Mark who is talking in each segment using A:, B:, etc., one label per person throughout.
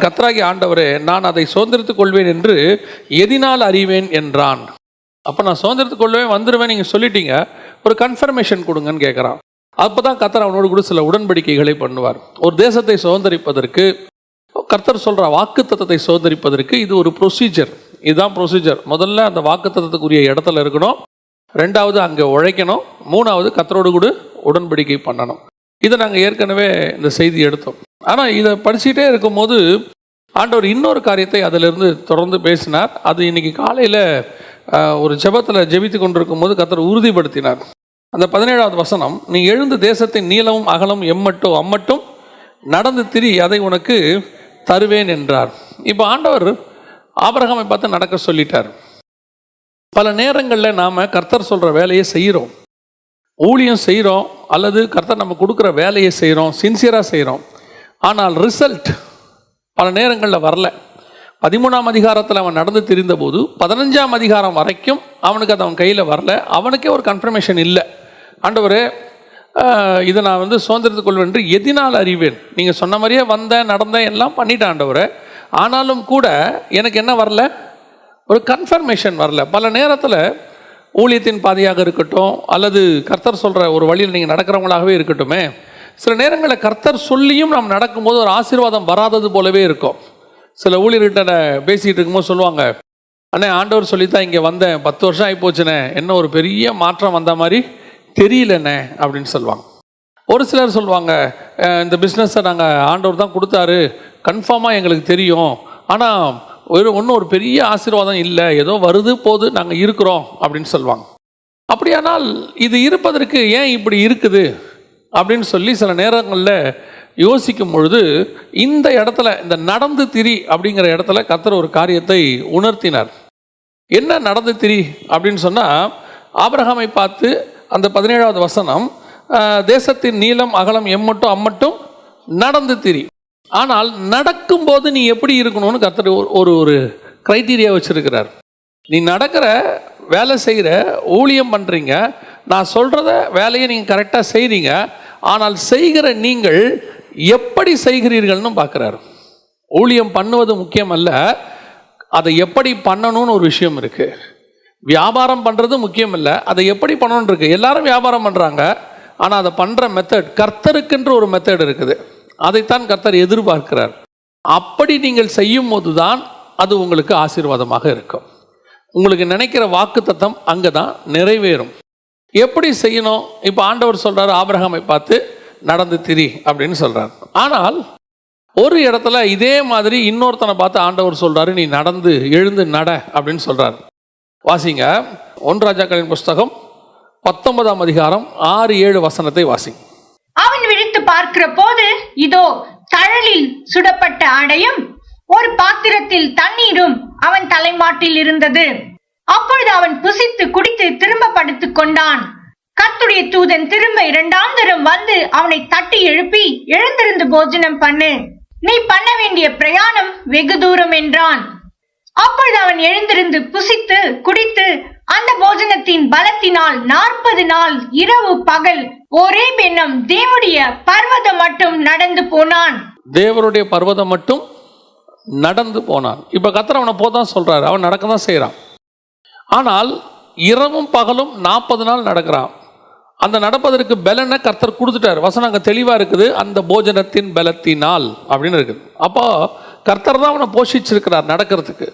A: கர்த்தராகிய ஆண்டவரே, நான் அதை சுதந்திரித்துக் கொள்வேன் என்று எதினால் அறிவேன் என்றான். அப்போ நான் சுதந்திரித்துக் கொள்வேன் வந்துடுவேன் நீங்கள் சொல்லிட்டீங்க, ஒரு கன்ஃபர்மேஷன் கொடுங்கன்னு கேட்குறான். அப்போ தான் கர்த்தர் அவனோடு கூட சில உடன்படிக்கைகளை பண்ணுவார். ஒரு தேசத்தை சுதந்திரிப்பதற்கு கர்த்தர் சொல்கிற வாக்குத்தத்தத்தை சுதந்திரிப்பதற்கு இது ஒரு ப்ரொசீஜர். இதுதான் ப்ரொசீஜர். முதல்ல அந்த வாக்குத்தத்தத்துக்குரிய இடத்துல இருக்கணும், ரெண்டாவது அங்கே உழைக்கணும், மூணாவது கர்த்தரோடு கூட உடன்படிக்கை பண்ணணும். இதை நாங்கள் ஏற்கனவே இந்த செய்தி எடுத்தோம். ஆனால் இதை படிச்சுட்டே இருக்கும்போது ஆண்டவர் இன்னொரு காரியத்தை அதிலிருந்து தொடர்ந்து பேசினார். அது இன்னைக்கு காலையில் ஒரு ஜெபத்தில் ஜெபித்து கொண்டிருக்கும் போது கர்த்தர் உறுதிப்படுத்தினார். அந்த 17வது வசனம், நீ எழுந்து தேசத்தின் நீளமும் அகலம் அம்மட்டும் நடந்து திரி, அதை உனக்கு தருவேன் என்றார். இப்போ ஆண்டவர் ஆபிரகாமை பார்த்து நடக்க சொல்லிட்டார். பல நேரங்களில் நாம் கர்த்தர் சொல்கிற வேலையை செய்கிறோம், ஊழியம் செய்கிறோம், அல்லது கர்த்தர் நம்ம கொடுக்குற வேலையை செய்கிறோம், சின்சியராக செய்கிறோம். ஆனால் ரிசல்ட் பல நேரங்களில் வரல. 13ஆம் அதிகாரத்தில் அவன் நடந்து திரிந்த போது 15ஆம் அதிகாரம் வரைக்கும் அவனுக்கு அது அவன் கையில் வரல. அவனுக்கே ஒரு கன்ஃபர்மேஷன் இல்லை. ஆண்டவரே, இதை நான் சுதந்திரத்துக் கொள்வேன் என்று எதினால் அறிவேன். நீங்கள் சொன்ன மாதிரியே வந்தேன், நடந்தேன், எல்லாம் பண்ணிட்டேன் ஆண்டவரே, ஆனாலும் கூட எனக்கு என்ன வரல, ஒரு கன்ஃபர்மேஷன் வரல. பல நேரத்தில் ஊழியத்தின் பாதையாக இருக்கட்டும், அல்லது கர்த்தர் சொல்கிற ஒரு வழியில் நீங்கள் நடக்கிறவங்களாகவே இருக்கட்டுமே, சில நேரங்களில் கர்த்தர் சொல்லியும் நாம் நடக்கும்போது ஒரு ஆசீர்வாதம் வராதது போலவே இருக்கும். சில ஊழியர்கிட்ட பேசிகிட்டு இருக்கும்போது சொல்லுவாங்க, அண்ணே ஆண்டவர் சொல்லித்தான் இங்கே வந்தேன், 10 வருஷம் ஆகி போச்சுண்ணே, என்ன ஒரு பெரிய மாற்றம் வந்த மாதிரி தெரியலண்ணே அப்படின்னு சொல்லுவாங்க. ஒரு சிலர் சொல்லுவாங்க, இந்த பிஸ்னஸை நாங்கள் ஆண்டவர் தான் கொடுத்தாரு, கன்ஃபார்மாக எங்களுக்கு தெரியும், ஆனால் ஒன்றும் ஒரு பெரிய ஆசீர்வாதம் இல்லை, ஏதோ வருது போது நாங்கள் இருக்கிறோம் அப்படின்னு சொல்லுவாங்க. அப்படியானால் இது இருப்பதற்கு ஏன் இப்படி இருக்குது அப்படின்னு சொல்லி சில நேரங்களில் யோசிக்கும் பொழுது இந்த இடத்துல, இந்த நடந்து திரி அப்படிங்கிற இடத்துல கர்த்தர் ஒரு காரியத்தை உணர்த்தினார். என்ன நடந்து திரி அப்படின்னு சொன்னால், ஆபிரகாமை பார்த்து அந்த 17வது வசனம், தேசத்தின் நீளம் அகலம் அம்மட்டும் நடந்து திரி. ஆனால் நடக்கும்போது நீ எப்படி இருக்கணும்னு கர்த்தர் ஒரு க்ரைட்டீரியா வச்சுருக்கிறார். நீ நடக்கிற, வேலை செய்கிற, ஊழியம் பண்ணுறீங்க, நான் சொல்கிறத வேலையை நீங்கள் கரெக்டாக செய்கிறீங்க, ஆனால் செய்கிற நீங்கள் எப்படி செய்கிறீர்கள்னு பார்க்குறாரு. ஊழியம் பண்ணுவது முக்கியம் அல்ல, அதை எப்படி பண்ணணும்னு ஒரு விஷயம் இருக்குது. வியாபாரம் பண்ணுறது முக்கியம் இல்லை, அதை எப்படி பண்ணணும்னு இருக்குது. எல்லாரும் வியாபாரம் பண்ணுறாங்க, ஆனால் அதை பண்ணுற மெத்தட், கர்த்தருக்கென்று ஒரு மெத்தட் இருக்குது, அதைத்தான் கர்த்தர் எதிர்பார்க்கிறார். அப்படி நீங்கள் செய்யும் போது தான் அது உங்களுக்கு ஆசீர்வாதமாக இருக்கும். உங்களுக்கு நினைக்கிற வாக்குத்தத்தம் அங்கே தான் நிறைவேறும். எப்படி செய்யணும்? இப்போ ஆண்டவர் சொல்கிறார், ஆபிரகாமை பார்த்து நடந்து திரி அப்படின்னு சொல்கிறார். ஆனால் ஒரு இடத்துல இதே மாதிரி இன்னொருத்தனை பார்த்து ஆண்டவர் சொல்கிறாரு, நீ நடந்து எழுந்து நட அப்படின்னு சொல்கிறார். வாசிங்க, 1 ராஜாக்களின் புஸ்தகம் 19ஆம் அதிகாரம் 6-7 வசனத்தை வாசிங்க.
B: அவன் விழித்து பார்க்கிற போது, இதோ தழலில் சுடப்பட்ட ஆடையும் ஒரு பாத்திரத்தில் தண்ணீரும் அவன் தலைமாட்டில் இருந்தது. அப்பொழுது அவன் புசித்து குடித்து திரும்ப படுத்துக் கொண்டான். கர்த்தருடைய தூதன் திரும்ப 2ஆம் தரம் வந்து அவனை தட்டி எழுப்பி, எழுந்திருந்து போஜனம் பண்ணு, நீ பண்ண வேண்டிய பிரயாணம் வெகு தூரம் என்றான். அப்பொழுது அவன் எழுந்திருந்து புசித்து குடித்து அந்த போஜனத்தின் பலத்தினால் 40 நாள் இரவு பகல் ஒரே பெண்ணம் தேவனுடைய பர்வதம் மட்டும் நடந்து போனான்.
A: தேவனுடைய பர்வதம் மட்டும் நடந்து போனான். இப்ப கர்த்தர் அவனை போதான் சொல்றாரு, அவன் நடக்க தான் செய்யறான். ஆனால் இரவும் பகலும் 40 நாள் நடக்கிறான். அந்த நடப்பதற்கு பலனை கர்த்தர் கொடுத்துட்டார். வசனம் அங்கே தெளிவாக இருக்குது, அந்த போஜனத்தின் பலத்தினால் அப்படின்னு இருக்குது. அப்போ கர்த்தர் தான் அவனை போஷிச்சிருக்கிறார் நடக்கிறதுக்கு.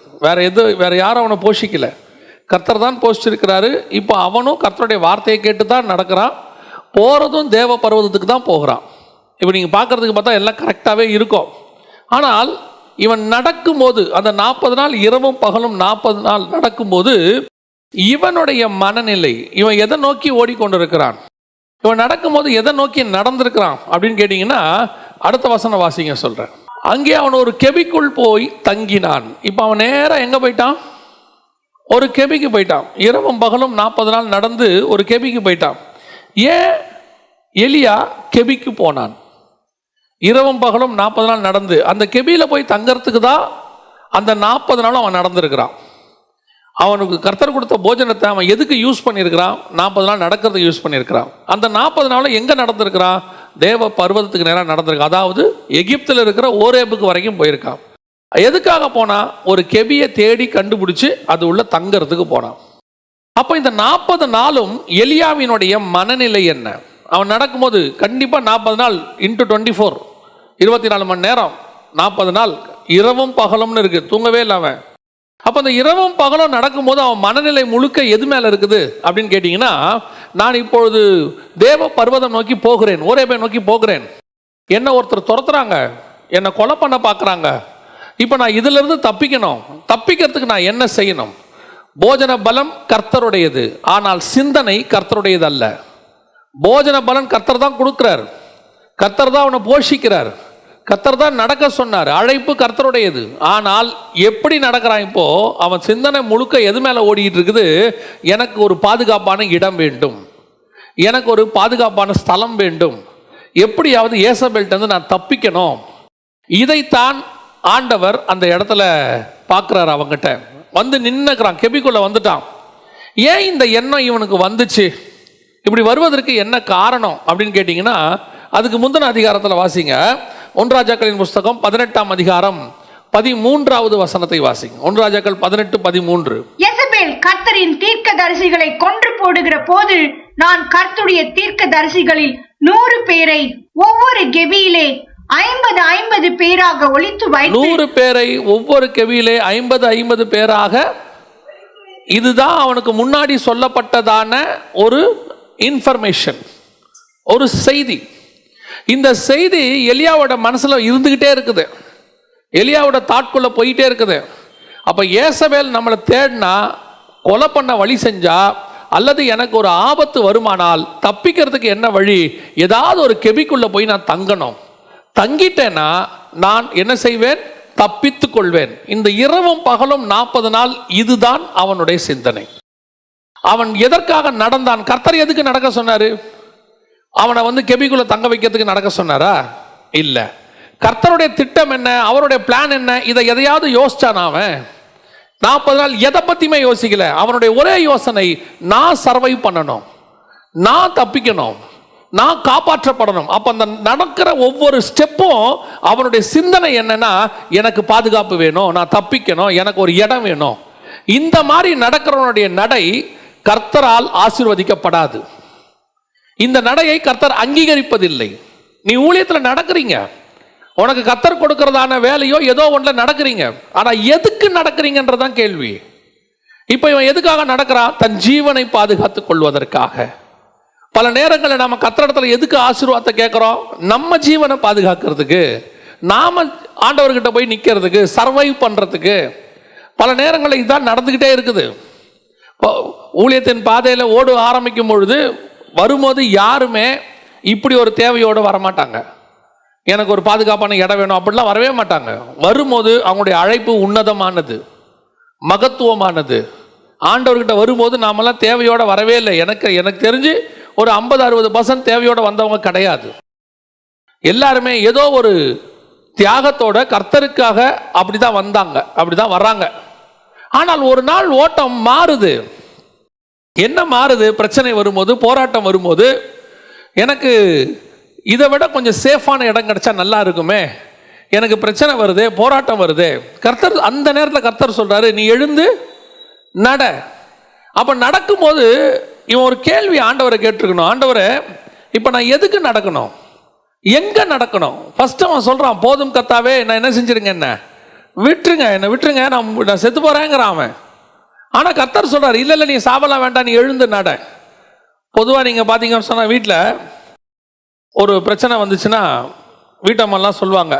A: வேற யாரும் அவனை போஷிக்கல, கர்த்தர் தான் போஷிச்சிருக்கிறாரு. இப்போ அவனும் கர்த்தருடைய வார்த்தையை கேட்டு தான் நடக்கிறான். போகிறதும் தேவ பர்வதத்துக்கு தான் போகிறான். இப்போ நீங்கள் பார்க்குறதுக்கு பார்த்தா எல்லாம் கரெக்டாகவே இருக்கும். ஆனால் இவன் நடக்கும்போது, அந்த 40 நாள் இரவும் பகலும் 40 நாள் நடக்கும்போது இவனுடைய மனநிலை, இவன் எதை நோக்கி ஓடிக்கொண்டிருக்கிறான், இவன் நடக்கும்போது எதை நோக்கி நடந்திருக்கிறான் அப்படின்னு கேட்டிங்கன்னா, அடுத்த வசன வாசிங்க சொல்கிறேன். அங்கே அவன் ஒரு கெபிக்குள் போய் தங்கினான். இப்போ அவன் நேராக எங்கே போயிட்டான்? ஒரு கெபிக்கு போயிட்டான். இரவும் பகலும் 40 நாள் நடந்து ஒரு கெபிக்கு போயிட்டான். ஏன் எலியா கெபிக்கு போனான்? இரவும் பகலும் 40 நாள் நடந்து அந்த கெபியில் போய் தங்கறதுக்கு தான் அந்த 40 நாளும் அவன் நடந்திருக்கிறான். அவனுக்கு கர்த்தர் கொடுத்த போஜனத்தை அவன் எதுக்கு யூஸ் பண்ணியிருக்கிறான்? 40 நாள் நடக்கிறதுக்கு யூஸ் பண்ணியிருக்கிறான். அந்த 40 நாளும் எங்கே நடந்திருக்கிறான்? தேவ பர்வதத்துக்கு நேராக நடந்திருக்கான். அதாவது எகிப்தில் இருக்கிற ஓரேபுக்கு வரைக்கும் போயிருக்கான். எதுக்காக போனா? ஒரு கெபியை தேடி கண்டுபிடிச்சு அது உள்ள தங்கறதுக்கு போனான். அப்போ இந்த 40 நாளும் எலியாவினுடைய மனநிலை என்ன? அவன் நடக்கும்போது கண்டிப்பா 40 நாள் இன்டு 24, 24 மணி நேரம், 40 நாள் இரவும் பகலும்னு இருக்கு, தூங்கவே இல்லை அவன். அப்போ அந்த இரவும் பகலும் நடக்கும்போது அவன் மனநிலை முழுக்க எது மேல இருக்குது அப்படின்னு கேட்டீங்கன்னா, நான் இப்பொழுது தேவ பர்வதம் நோக்கி போகிறேன், ஓரேபை நோக்கி போகிறேன், என்ன ஒருத்தர் துரத்துறாங்க, என்னை கொலை பண்ண பார்க்குறாங்க, இப்போ நான் இதுல இருந்து தப்பிக்கணும், தப்பிக்கிறதுக்கு நான் என்ன செய்யணும்? போஜன பலம் கர்த்தருடையது, ஆனால் சிந்தனை கர்த்தருடையது அல்ல. போஜன பலன் கர்த்தர் தான் கொடுக்கிறார், கர்த்தர் தான் அவனை போஷிக்கிறார், கர்த்தர் தான் நடக்க சொன்னார், அழைப்பு கர்த்தருடையது. ஆனால் எப்படி நடக்கிறான்? இப்போ அவன் சிந்தனை முழுக்க எது மேல ஓடிட்டு இருக்குது? எனக்கு ஒரு பாதுகாப்பான இடம் வேண்டும், எனக்கு ஒரு பாதுகாப்பான ஸ்தலம் வேண்டும், எப்படியாவது ஏசபேல்ட்ட இருந்து நான் தப்பிக்கணும். இதைத்தான் ஆண்டவர் அந்த இடத்துல பார்க்கிறார். அவங்ககிட்ட வந்து நின்னுக்கிறான், கெபிக்குள்ள வந்துட்டான். ஏன் இந்த எண்ணம் இவனுக்கு வந்துச்சு? இப்படி வருவதற்கு என்ன காரணம் அப்படின்னு கேட்டீங்கன்னா, அதுக்கு முந்தின அதிகாரத்தில் வாசிங்க. 1 ராஜாக்களின் புஸ்தகம் 18ஆம் அதிகாரம் 13வது வசனத்தை வாசிங்க. 1 ராஜாக்கள் 18:13.
B: யேசபேல் கர்த்தரின் தீர்க்கதரிசிகளை கொன்று போடுகிற போது, நான் கர்த்தருடைய தீர்க்கதரிசிகளில் 100 பேரை ஒவ்வொரு கெபியிலே 50 பேராக ஒளித்து வைத்து,
A: 100 பேரை ஒவ்வொரு கெபியிலே 50 பேராக. இதுதான் அவனுக்கு முன்னாடி சொல்லப்பட்டதான ஒரு இன்ஃபர்மேஷன், ஒரு செய்தி. இந்த செய்தி எலியாவோட மனசுல இருந்துகிட்டே இருக்குது, எலியாவோட தாட்குள்ள போயிட்டே இருக்குது. அப்ப யேசபேல் நம்மளை தேடினா, கொலை பண்ண வழி செஞ்சா, அல்லது எனக்கு ஒரு ஆபத்து வருமானால் தப்பிக்கிறதுக்கு என்ன வழி? ஏதாவது ஒரு கெபிக்குள்ள போய் நான் தங்கணும், தங்கிட்டேன்னா நான் என்ன செய்வேன்? தப்பித்துக் கொள்வேன். இந்த இரவும் பகலும் 40 நாள் இதுதான் அவனுடைய சிந்தனை. அவன் எதற்காக நடந்தான்? கர்த்தர் எதுக்கு நடக்க சொன்னாரு? அவனை வந்து கெபிக்குள்ள தங்க வைக்கிறதுக்கு நடக்க சொன்னாரா? இல்ல. கர்த்தருடைய திட்டம் என்ன, அவருடைய பிளான் என்ன? இதை எதையாவது யோசிச்சான் அவன்? 40 நாள் எதை பத்தியுமே யோசிக்கல. அவனுடைய ஒரே யோசனை, நான் சர்வைவ் பண்ணணும், நான் தப்பிக்கணும், நான் காப்பாற்றப்படணும். அப்ப அந்த நடக்கிற ஒவ்வொரு ஸ்டெப்பும் அவனுடைய சிந்தனை என்னன்னா, எனக்கு பாதுகாப்பு வேணும், நான் தப்பிக்கணும், எனக்கு ஒரு இடம் வேணும். இந்த மாதிரி நடக்கிறவனுடைய நடை கர்த்தரால் ஆசீர்வதிக்கப்படாது. இந்த நடையை கர்த்தர் அங்கீகரிப்பதில்லை. நீ ஊழியத்தில் நடக்கிறீங்க, உனக்கு கர்த்தர் கொடுக்கிறதான வேலையோ ஏதோ ஒன்றுல நடக்கிறீங்க, ஆனா எதுக்கு நடக்கிறீங்கன்றதான் கேள்வி. இப்ப இவன் எதுக்காக நடக்கிறான்? தன் ஜீவனை பாதுகாத்துக் கொள்வதற்காக. பல நேரங்களில் நம்ம கர்த்தரிடத்துல எதுக்கு ஆசீர்வாதத்தை கேட்கிறோம்? நம்ம ஜீவனை பாதுகாக்கிறதுக்கு, நாம ஆண்டவர்கிட்ட போய் நிக்கிறதுக்கு, சர்வைவ் பண்றதுக்கு. பல நேரங்களில் இதுதான் நடந்துகிட்டே இருக்குது. ஊழியத்தின் பாதையில ஓட ஆரம்பிக்கும் பொழுது வரும்போது யாருமே இப்படி ஒரு தேவையோடு வரமாட்டாங்க, எனக்கு ஒரு பாதுகாப்பான இடம் வேணும் அப்படிலாம் வரவே மாட்டாங்க. வரும்போது அவங்களுடைய அழைப்பு உன்னதமானது, மகத்துவமானது. ஆண்டவர்கிட்ட வரும்போது நாமெல்லாம் தேவையோட வரவே இல்லை. எனக்கு தெரிஞ்சு ஒரு 50-60% தேவையோட வந்தவங்க கிடையாது. எல்லாருமே ஏதோ ஒரு தியாகத்தோட கர்த்தருக்காக அப்படிதான் வந்தாங்க, அப்படிதான் வர்றாங்க. ஆனால் ஒரு நாள் ஓட்டம் மாறுது. என்ன மாறுது? பிரச்சனை வரும்போது, போராட்டம் வரும்போது, எனக்கு இதை விட கொஞ்சம் சேஃபான இடம் கிடைச்சா நல்லா இருக்குமே, எனக்கு பிரச்சனை வருது, போராட்டம் வருது. கர்த்தர் அந்த நேரத்தில் கர்த்தர் சொல்றாரு, நீ எழுந்து நட. அப்ப நடக்கும்போது இவன் ஒரு கேள்வி ஆண்டவரை கேட்டிருக்கணும், ஆண்டவரே இப்ப நான் எதுக்கு நடக்கணும், எங்க நடக்கணும்? ஃபர்ஸ்ட் அவன் சொல்றான், போதும் கர்த்தாவே நான் என்ன செஞ்சிருங்க, என்ன விட்டுருங்க, என்ன விட்டுருங்க, நான் செத்து போறேங்கிறான் அவன். ஆனா கர்த்தர் சொல்றாரு, இல்ல இல்ல நீ சாவலாம் வேண்டாம், நீ எழுந்து நட. பொதுவா நீங்க பாத்தீங்கன்னு சொன்னா, வீட்டில் ஒரு பிரச்சனை வந்துச்சுன்னா வீட்டம்மெல்லாம் சொல்லுவாங்க,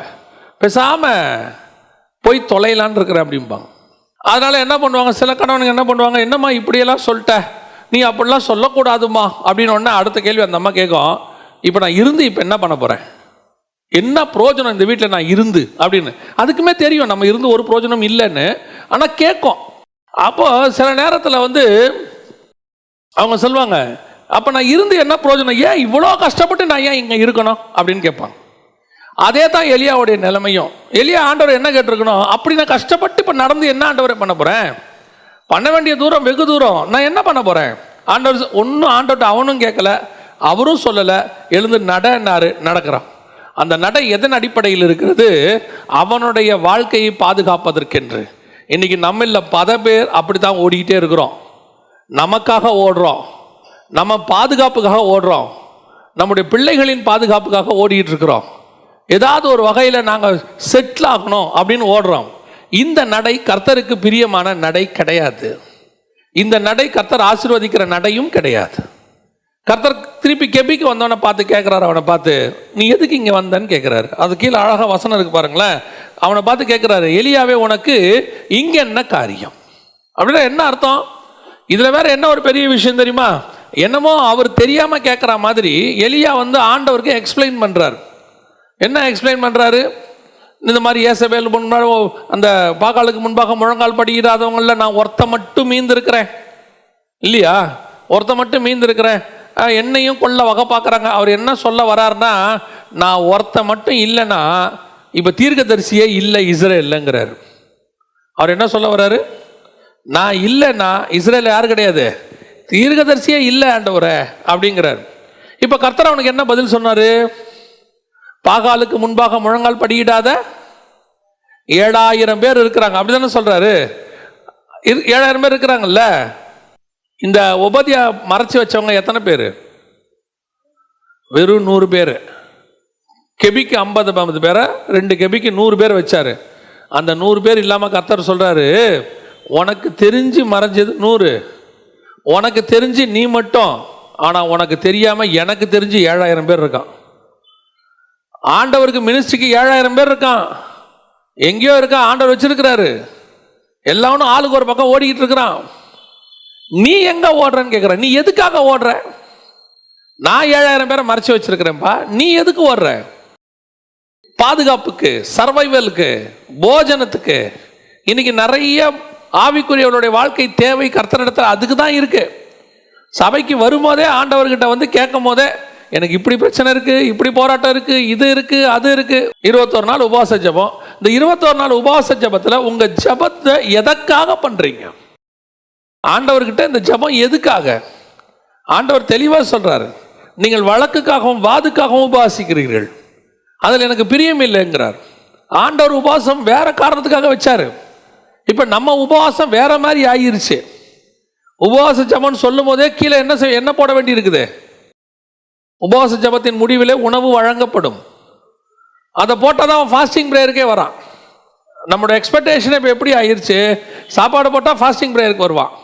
A: பேசாம போய் தொலைலான்னு இருக்கிற அப்படிம்பாங்க. அதனால என்ன பண்ணுவாங்க, சில கணவனுங்க என்ன பண்ணுவாங்க, என்னம்மா இப்படியெல்லாம் சொல்லிட்ட, நீ அப்படிலாம் சொல்லக்கூடாதுமா அப்படின்னு ஒன்னா அடுத்த கேள்வி அந்த அம்மா கேட்கும், இப்போ நான் இருந்து இப்போ என்ன பண்ண போறேன், என்ன பிரயோஜனம் இந்த வீட்டில் நான் இருந்து அப்படின்னு. அதுக்குமே தெரியும் நம்ம இருந்து ஒரு பிரயோஜனம் இல்லைன்னு, ஆனால் கேட்கும். அப்போ சில நேரத்தில் வந்து அவங்க சொல்லுவாங்க, அப்போ நான் இருந்து என்ன பிரயோஜனம், ஏன் இவ்வளோ கஷ்டப்பட்டு நான் ஏன் இங்கே இருக்கணும் அப்படின்னு கேட்பாங்க. அதே தான் எலியாவுடைய நிலைமையும். எலியா ஆண்டவர் என்ன கேட்டிருக்கணும், அப்படி நான் கஷ்டப்பட்டு இப்போ நடந்து என்ன ஆண்டவரை பண்ண போகிறேன், பண்ண வேண்டிய தூரம் வெகு தூரம், நான் என்ன பண்ண போகிறேன். ஆண்டவர் ஒன்றும் ஆண்டவர்கிட்ட அவனும் கேட்கல, அவரும் சொல்லலை, எழுந்து நடன்னாரு, நடக்கிறான். அந்த நடை எதன் அடிப்படையில் இருக்கிறது? அவனுடைய வாழ்க்கையை பாதுகாப்பதற்கென்று. இன்னைக்கு நம்மள பல பேர் அப்படித்தான் ஓடிக்கிட்டே இருக்கிறோம். நமக்காக ஓடுறோம், நம்ம பாதுகாப்புக்காக ஓடுறோம், நம்முடைய பிள்ளைகளின் பாதுகாப்புக்காக ஓடிட்டு இருக்கிறோம். ஏதாவது ஒரு வகையில் நாங்கள் செட்டில் ஆகணும் அப்படின்னு ஓடுறோம். இந்த நடை கர்த்தருக்கு பிரியமான நடை கிடையாது. இந்த நடை கர்த்தர் ஆசீர்வதிக்கிற நடையும் கிடையாது. கர்த்தர் திருப்பி கெபிக்கு வந்தவனை பார்த்து கேட்குறாரு, அவனை பார்த்து நீ எதுக்கு இங்கே வந்தன்னு கேட்குறாரு. அது கீழே அழகாக வசனம் இருக்கு பாருங்களேன். அவனை பார்த்து கேட்குறாரு, எலியாவே உனக்கு இங்கே என்ன காரியம்? அப்படின்னா என்ன அர்த்தம்? இதில் வேற என்ன ஒரு பெரிய விஷயம் தெரியுமா? என்னமோ அவர் தெரியாமல் கேட்குற மாதிரி எலியா வந்து ஆண்டவருக்கு எக்ஸ்பிளைன் பண்ணுறாரு. என்ன எக்ஸ்பிளைன் பண்ணுறாரு? இந்த மாதிரி ஏசபேல் முன்னாடி அந்த பாகாலுக்கு முன்பாக முழங்கால் படியிடாதவங்கள நான் ஒருத்த மட்டும் மீந்திருக்கிறேன் இல்லையா? ஒருத்த மட்டும் மீந்திருக்கிறேன், என்னையும் கொல்ல வகை பார்க்குறாங்க. அவர் என்ன சொல்ல வர்றாருன்னா, நான் ஒருத்த மட்டும் இல்லைன்னா இப்போ தீர்க்கதரிசியே இல்லை இஸ்ரேலுங்கிறார். அவர் என்ன சொல்ல வர்றாரு? நான் இல்லைன்னா இஸ்ரேல் யார் கிடையாது, தீர்க்கதரிசியே இல்லை ஆண்டவரே அப்படிங்கிறார். இப்போ கர்த்தர் அவனுக்கு என்ன பதில் சொன்னார்? பாகாலுக்கு முன்பாக முழங்கால் படியிடாத 7000 பேர் இருக்கிறாங்க அப்படி தானே சொல்றாரு. 7000 பேர் இருக்கிறாங்கல்ல. இந்த உபதியா மறைச்சு வச்சவங்க எத்தனை பேர்? வெறும் 100 பேர். கெபிக்கு 50 பேரை, 2 கெபிக்கு 100 பேர் வச்சாரு. அந்த 100 பேர் இல்லாமல் கர்த்தர் சொல்றாரு, உனக்கு தெரிஞ்சு மறைஞ்சது 100, உனக்கு தெரிஞ்சு நீ மட்டும், ஆனால் உனக்கு தெரியாமல் எனக்கு தெரிஞ்சு 7000 பேர் இருக்கான். ஆண்டவருக்கு மினிஸ்ட்ரிக்கு 7000 பேர் இருக்கான். எங்கேயோ இருக்கா, ஆண்டவர் வச்சிருக்கிறாரு. எல்லாரும் ஆளுக்கு ஒரு பக்கம் ஓடிக்கிட்டு இருக்கிறான். நீ எங்க ஓடுறன்னு கேட்குற. நீ எதுக்காக ஓடுற? நான் 7000 பேரை மறைச்சு வச்சிருக்கிறேன்ப்பா, நீ எதுக்கு ஓடுற? பாதுகாப்புக்கு, சர்வைவலுக்கு, போஜனத்துக்கு. இன்னைக்கு நிறைய ஆவிக்குரியவருடைய வாழ்க்கை தேவை கர்த்தரிடத்தில் அதுக்கு தான் இருக்கு. சபைக்கு வரும்போதே ஆண்டவர்கிட்ட வந்து கேட்கும் போதே எனக்கு இப்படி பிரச்சனை இருக்கு, இப்படி போராட்டம் இருக்கு, இது இருக்கு, அது இருக்கு. 21 நாள் உபவாச ஜபம். இந்த 21 நாள் உபவாச ஜபத்தில் உங்க ஜபத்தை எதற்காக பண்றீங்க? ஆண்டவர்கிட்ட இந்த ஜபம் எதுக்காக? ஆண்டவர் தெளிவாக சொல்றாரு, நீங்கள் வழக்குக்காகவும் வாதுக்காகவும் உபவாசிக்கிறீர்கள், அதில் எனக்கு பிரியம் இல்லைங்கிறார். ஆண்டவர் உபவாசம் வேற காரணத்துக்காக வச்சாரு. இப்போ நம்ம உபவாசம் வேற மாதிரி ஆகிருச்சு. உபவாச ஜபம்னு சொல்லும் போதே கீழே என்ன போட வேண்டி இருக்குது? உபவாச ஜபத்தின் முடிவிலே உணவு வழங்கப்படும். அதை போட்டால் தான் ஃபாஸ்டிங் ப்ரேயருக்கே வரான். நம்மளோட எக்ஸ்பெக்டேஷன் இப்போ எப்படி ஆயிடுச்சு? சாப்பாடு போட்டால் ஃபாஸ்டிங் ப்ரேயருக்கு வருவான்.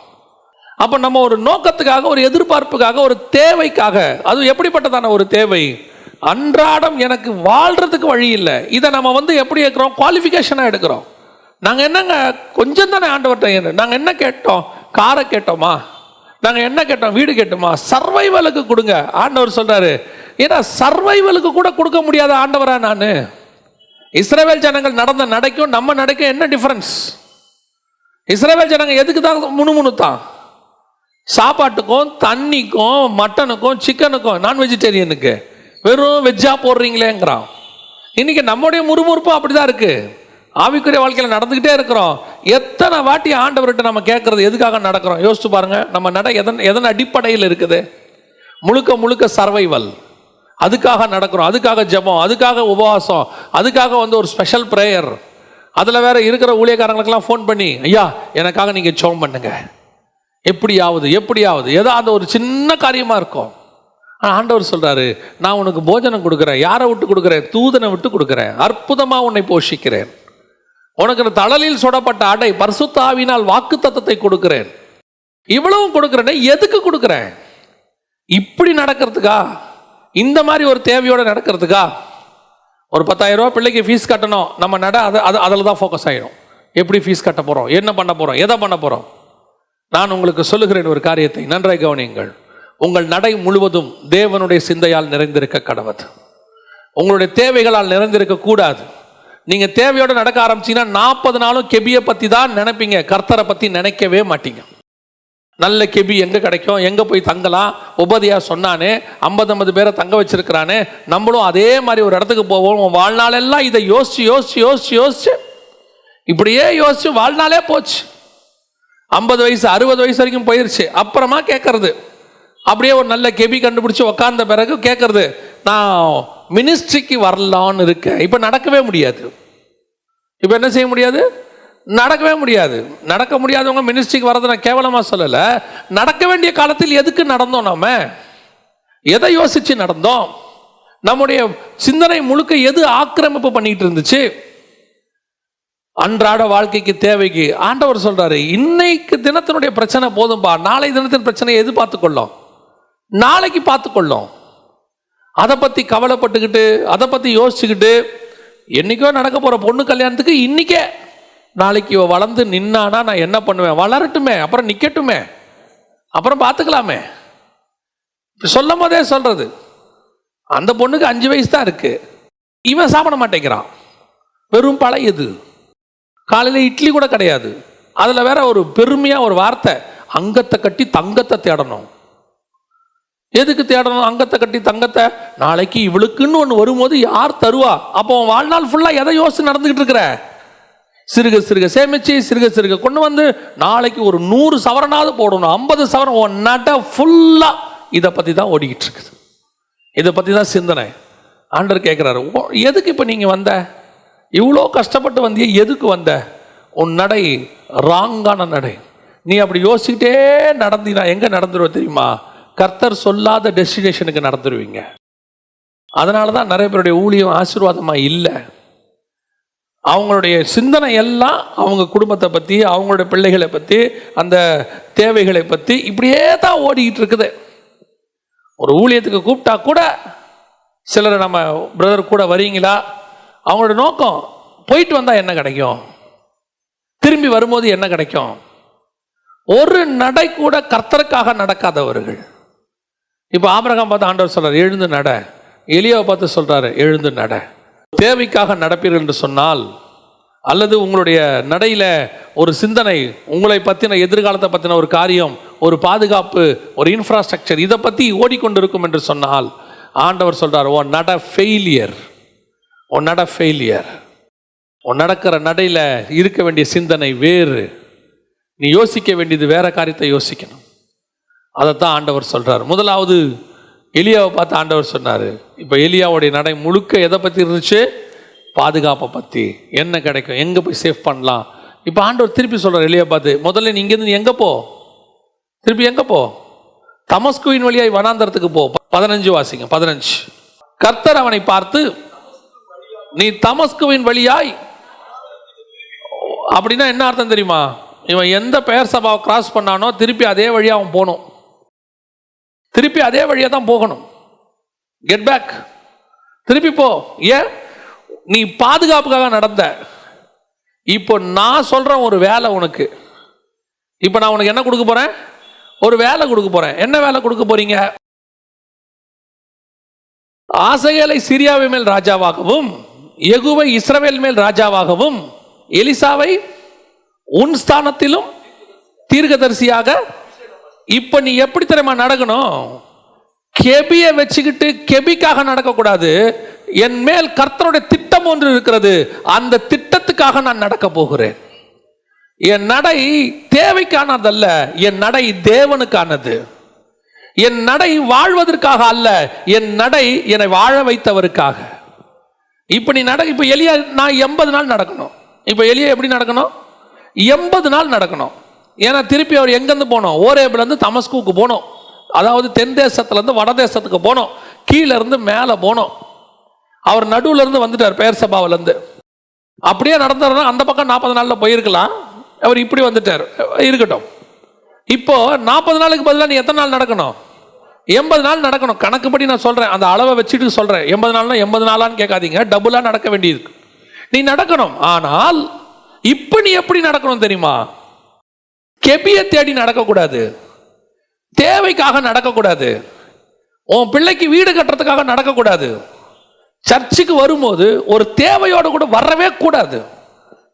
A: அப்போ நம்ம ஒரு நோக்கத்துக்காக, ஒரு எதிர்பார்ப்புக்காக, ஒரு தேவைக்காக, அது எப்படிப்பட்டதான ஒரு தேவை? அன்றாடம் எனக்கு வாழ்கிறதுக்கு வழி இல்லை. இதை நம்ம வந்து எப்படி எடுக்கிறோம்? குவாலிஃபிகேஷனாக எடுக்கிறோம். நாங்கள் என்னங்க கொஞ்சம் தானே ஆண்டவர்கிட்ட, நாங்கள் என்ன கேட்டோம்? காரை கேட்டோமா? நாங்கள் என்ன கேட்டோம்? வீடு கேட்டோமா? சர்வைவலுக்கு கொடுங்க. ஆண்டவர் சொல்கிறாரு, ஏன்னா சர்வைவலுக்கு கூட கொடுக்க முடியாத ஆண்டவரா நான்? இஸ்ரவேல் ஜனங்கள் நடந்த நடைக்கும் நம்ம நடைக்கும் என்ன டிஃபரன்ஸ்? இஸ்ரவேல் ஜனங்கள் எதுக்கு தான் முணுமுணுத்தான்? சாப்பாட்டுக்கும், தண்ணிக்கும், மட்டனுக்கும், சிக்கனுக்கும், நான் வெஜிடேரியனுக்கு வெறும் வெஜ்ஜா போடுறீங்களேங்கிறான். இன்னைக்கு நம்முடைய முறுமுறுப்பு அப்படிதான் இருக்கு. ஆவிக்குரிய வாழ்க்கையில் நடந்துக்கிட்டே இருக்கிறோம். எத்தனை வாட்டி ஆண்டவர்கிட்ட நம்ம கேட்கறது எதுக்காக நடக்கிறோம்? யோசிச்சு பாருங்க. நம்ம நடை எதன் அடிப்படையில் இருக்குது? முழுக்க முழுக்க சர்வைவல். அதுக்காக நடக்கிறோம், அதுக்காக ஜெபம், அதுக்காக உபவாசம், அதுக்காக வந்து ஒரு ஸ்பெஷல் ப்ரேயர். அதில் வேற இருக்கிற ஊழியக்காரங்களுக்கெல்லாம் ஃபோன் பண்ணி, ஐயா எனக்காக நீங்கள் ஜெபம் பண்ணுங்க, எப்படியாவது ஏதாவது ஒரு சின்ன காரியமாக இருக்கும். ஆண்டவர் சொல்றாரு, நான் உனக்கு போஜனம் கொடுக்குறேன். யாரை விட்டு கொடுக்குறேன்? தூதனை விட்டு கொடுக்குறேன். அற்புதமாக உன்னை போஷிக்கிறேன். உனக்கு தழலில் சுடப்பட்ட அடை, பரிசுத்த ஆவியினால் வாக்கு தத்தத்தை கொடுக்கிறேன். இவ்வளவும் கொடுக்குறேன். எதுக்கு கொடுக்குறேன்? இப்படி நடக்கிறதுக்கா? இந்த மாதிரி ஒரு தேவையோட நடக்கிறதுக்கா? ஒரு 10,000 ரூபா பிள்ளைக்கு ஃபீஸ் கட்டணும், நம்ம அதில் தான் ஃபோக்கஸ் ஆகிடும். எப்படி ஃபீஸ் கட்ட போகிறோம், என்ன பண்ண போகிறோம், எதை பண்ண போகிறோம்? நான் உங்களுக்கு சொல்லுகிறேன் ஒரு காரியத்தை, நன்றாய் கவனியுங்கள். உங்கள் நடை முழுவதும் தேவனுடைய சிந்தையால் நிறைந்திருக்க கடவுது. உங்களுடைய தேவைகளால் நிறைந்திருக்க கூடாது. நீங்க தேவையோடு நடக்க ஆரம்பிச்சீங்கன்னா 40 நாளும் கெபியை பத்தி தான் நினைப்பீங்க, கர்த்தரை பத்தி நினைக்கவே மாட்டீங்க. நல்ல கெபி எங்க கிடைக்கும், எங்க போய் தங்கலாம்? உபதியா சொன்னானே 50 பேரை தங்க வச்சிருக்கிறானே, நம்மளும் அதே மாதிரி ஒரு இடத்துக்கு போவோம். வாழ்நாளெல்லாம் இதை யோசிச்சு இப்படியே யோசிச்சு வாழ்நாளே போச்சு. 50 வயசு 60 வயசு வரைக்கும் போயிருச்சு. அப்புறமா கேட்கறது, அப்படியே ஒரு நல்ல கெபி கண்டுபிடிச்சு உக்காந்த பிறகு கேட்கறது, நான் மினிஸ்ட்ரிக்கு வரலான்னு இருக்க. இப்போ நடக்கவே முடியாது. இப்போ என்ன செய்ய முடியாது? நடக்கவே முடியாது. நடக்க முடியாதவங்க மினிஸ்ட்ரிக்கு வரதை நான் கேவலமாக சொல்லலை. நடக்க வேண்டிய காலத்தில் எதுக்கு நடந்தோம்? நாம எதை யோசிச்சு நடந்தோம்? நம்முடைய சிந்தனை முழுக்க எது ஆக்கிரமிப்பு பண்ணிட்டு இருந்துச்சு? அன்றாட வாழ்க்கைக்கு தேவைக்கு ஆண்டவர் சொல்றாரு, இன்னைக்கு தினத்தினுடைய பிரச்சனை போதும்பா, நாளை தினத்தின் பிரச்சனை எது பார்த்துக்கொள்ளும்? நாளைக்கு பார்த்துக்கொள்ளும். அதை பற்றி கவலைப்பட்டுக்கிட்டு அதை பற்றி யோசிச்சுக்கிட்டு என்னைக்கோ நடக்க போகிற பொண்ணு கல்யாணத்துக்கு இன்னைக்கே நாளைக்கு வளர்ந்து நின்னானா நான் என்ன பண்ணுவேன்? வளரட்டுமே, அப்புறம் நிற்கட்டுமே, அப்புறம் பார்த்துக்கலாமே. சொல்லும் போதே சொல்றது, அந்த பொண்ணுக்கு 5 வயசு தான் இருக்கு, இவன் சாப்பிட மாட்டேங்கிறான், வெறும் பழையது, காலையில் இட்லி கூட கிடையாது. அதில் வேற ஒரு பெருமையாக ஒரு வார்த்தை, அங்கத்தை கட்டி தங்கத்தை தேடணும். எதுக்கு தேடணும் அங்கத்தை கட்டி தங்கத்தை? நாளைக்கு இவளுக்குன்னு ஒன்று வரும்போது யார் தருவா? அப்போ வாழ்நாள் ஃபுல்லாக எதை யோசிச்சு நடந்துக்கிட்டு இருக்கிற? சிறுக சிறுக சேமிச்சு சிறுக சிறுக கொண்டு வந்து நாளைக்கு ஒரு 100 சவரனாவது போடணும், 50 சவரன். உன் நட ஃபுல்லாக இதை பற்றி தான் ஓடிக்கிட்டு இருக்குது, இதை பற்றி தான் சிந்தனை. ஆண்டவர் கேட்குறாரு, எதுக்கு இப்போ நீங்கள் வந்த? இவ்வளோ கஷ்டப்பட்டு வந்திய, எதுக்கு வந்த? உன் நடை ராங்கான நடை. நீ அப்படி யோசிக்கிட்டே நடந்தினா எங்கே நடந்துருவ தெரியுமா? கர்த்தர் சொல்லாத டெஸ்டினேஷனுக்கு நடந்துருவீங்க. அதனால தான் நிறைய பேருடைய ஊழியம் ஆசீர்வாதமாக இல்லை. அவங்களுடைய சிந்தனை எல்லாம் அவங்க குடும்பத்தை பற்றி, அவங்களுடைய பிள்ளைகளை பற்றி, அந்த தேவைகளை பற்றி இப்படியே தான் ஓடிக்கிட்டு இருக்குது. ஒரு ஊழியத்துக்கு கூப்பிட்டா கூட சிலர், நம்ம பிரதர் கூட வரீங்களா? அவங்களோட நோக்கம் போயிட்டு வந்தால் என்ன கிடைக்கும், திரும்பி வரும்போது என்ன கிடைக்கும்? ஒரு நடை கூட கர்த்தருக்காக நடக்காதவர்கள். இப்போ ஆபிரகாம் பார்த்து ஆண்டவர் சொல்றாரு, எழுந்து நட. எலியாவை பார்த்து சொல்றாரு, எழுந்து நட. தேவைக்காக நடப்பீர்கள் என்று சொன்னால், அல்லது உங்களுடைய நடையில ஒரு சிந்தனை, உங்களை பற்றின எதிர்காலத்தை பற்றின ஒரு காரியம், ஒரு பாதுகாப்பு, ஒரு இன்ஃப்ராஸ்ட்ரக்சர், இதை பற்றி ஓடிக்கொண்டிருக்கும் என்று சொன்னால், ஆண்டவர் சொல்றார், உன் நட ஃபெயிலியர், உன் நட ஃபெயிலியர். உன் நடக்கிற நடையில இருக்க வேண்டிய சிந்தனை வேறு, நீ யோசிக்க வேண்டியது வேற காரியத்தை யோசிக்கணும். அதைத்தான் ஆண்டவர் சொல்றார். முதலாவது எலியாவை பார்த்து ஆண்டவர் சொன்னார். இப்போ எலியாவுடைய நடை முழுக்க எதை பற்றி இருந்துச்சு? பாதுகாப்பை பற்றி. என்ன கிடைக்கும், எங்கே போய் சேஃப் பண்ணலாம். இப்போ ஆண்டவர் திருப்பி சொல்கிறார் எலியா பார்த்து, முதல்ல நீ இங்கேருந்து எங்கே போ, திருப்பி எங்கே போ? தமஸ்குவின் வழியாய் வனாந்தரத்துக்கு போ. 15 வாசிங்க, 15. கர்த்தர் அவனை பார்த்து, நீ தமஸ்குவின் வழியாய், அப்படின்னா என்ன அர்த்தம் தெரியுமா? இவன் எந்த பெயர் சபாவை கிராஸ் பண்ணானோ திருப்பி அதே வழியாக அவன் போகணும், திருப்பி அதே வழியாக தான் போகணும். கெட் பேக், திருப்பி போ. ஏன்? நீ பாதுகாப்புக்காக நடந்த. இப்போ நான் சொல்றேன் ஒரு வேலை உனக்கு. இப்போ நான் உனக்கு என்ன கொடுக்க போறேன்? ஒரு வேலை கொடுக்க போறேன். என்ன வேலை கொடுக்க போறீங்க? ஆசகேலை சிரியாவின் மேல் ராஜாவாகவும், யெகூவை இஸ்ரவேல் மேல் ராஜாவாகவும், எலிசாவை உன் ஸ்தானத்திலும் தீர்க்கதரிசியாக. இப்ப நீ எப்படி தெரியுமா நடக்கணும்? கெபியை வச்சுக்கிட்டு கெபிக்காக நடக்கக்கூடாது. என் மேல் கர்த்தருடைய திட்டம் ஒன்று இருக்கிறது, அந்த திட்டத்துக்காக நான் நடக்க போகிறேன். என் நடை தேவைக்கானதல்ல, என் நடை தேவனுக்கானது. என் நடை வாழ்வதற்காக அல்ல, என் நடை என்னை வாழ வைத்தவருக்காக. இப்ப நீ இப்ப எலியா, நான் 80 நாள் நடக்கணும். இப்ப எலியா எப்படி நடக்கணும்? 80 நாள் நடக்கணும். ஏன்னா திருப்பி அவர் எங்கேருந்து போனோம்? ஓரேபிலேருந்து தமஸ்குவுக்கு போனோம். அதாவது தென் தேசத்துலேருந்து வட தேசத்துக்கு போனோம், கீழே இருந்து மேலே போனோம். அவர் நடுவில் இருந்து வந்துட்டார், பெயர் சபாவிலேருந்து. அப்படியே நடந்தாருன்னா அந்த பக்கம் 40 நாளில் போயிருக்கலாம். அவர் இப்படி வந்துட்டார், இருக்கட்டும். இப்போ 40 நாளுக்கு பதிலாக நீ எத்தனை நாள் நடக்கணும்? 80 நாள் நடக்கணும். கணக்குப்படி நான் சொல்கிறேன், அந்த அளவை வச்சுட்டு சொல்கிறேன். 80 நாள்னா 80 நாளான்னு கேட்காதீங்க, டபுளாக நடக்க வேண்டியது நீ நடக்கணும். ஆனால் இப்போ நீ எப்படி நடக்கணும் தெரியுமா? கெபியை தேடி நடக்கக்கூடாது, தேவைக்காக நடக்கக்கூடாது, உன் பிள்ளைக்கு வீடு கட்டுறதுக்காக நடக்கக்கூடாது, சர்ச்சுக்கு வரும்போது ஒரு தேவையோடு கூட வரவே கூடாது.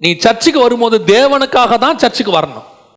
A: நீ சர்ச்சுக்கு வரும்போது தேவனுக்காக தான் சர்ச்சுக்கு வரணும்.